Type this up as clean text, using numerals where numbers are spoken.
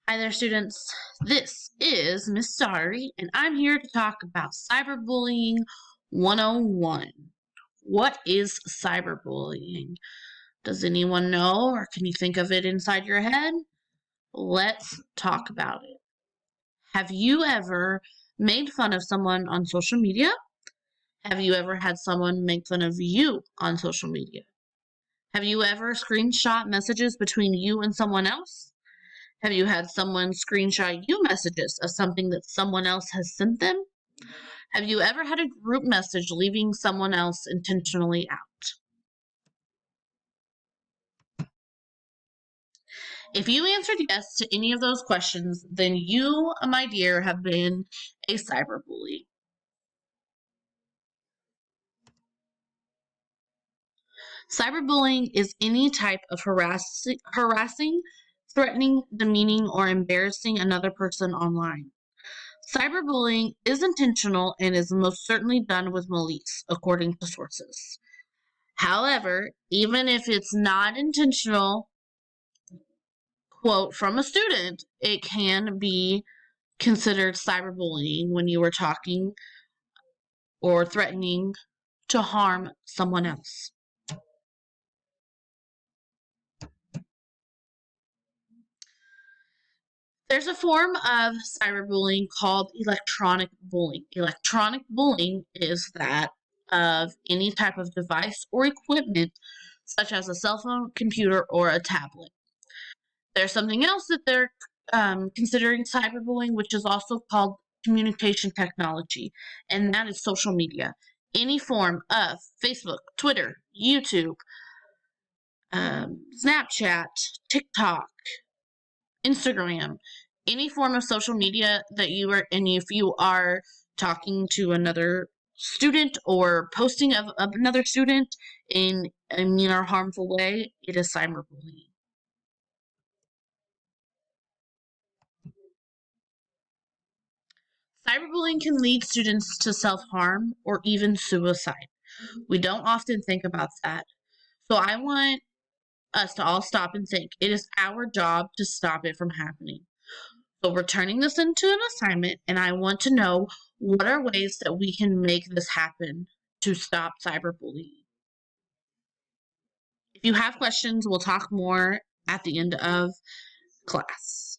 Hi there, students. This is Miss Sari, and I'm here to talk about Cyberbullying 101. What is cyberbullying? Does anyone know, or can you think of it inside your head? Let's talk about it. Have you ever made fun of someone on social media? Have you ever had someone make fun of you on social media? Have you ever screenshot messages between you and someone else? Have you had someone screenshot you messages of something that someone else has sent them? Have you ever had a group message leaving someone else intentionally out? If you answered yes to any of those questions, then you, my dear, have been a cyberbully. Cyberbullying is any type of harassing, threatening, demeaning, or embarrassing another person online. Cyberbullying is intentional and is most certainly done with malice, according to sources. However, even if it's not intentional, quote from a student, it can be considered cyberbullying when you are talking or threatening to harm someone else. There's a form of cyberbullying called electronic bullying. Electronic bullying is that of any type of device or equipment, such as a cell phone, computer, or a tablet. There's something else that they're considering cyberbullying, which is also called communication technology, and that is social media. Any form of Facebook, Twitter, YouTube, Snapchat, TikTok, Instagram, any form of social media that you are, and if you are talking to another student or posting of another student in a mean or harmful way, it is cyberbullying. Cyberbullying can lead students to self harm or even suicide. We don't often think about that. So I want us to all stop and think. It is our job to stop it from happening. So we're turning this into an assignment, and I want to know what are ways that we can make this happen to stop cyberbullying. If you have questions, we'll talk more at the end of class.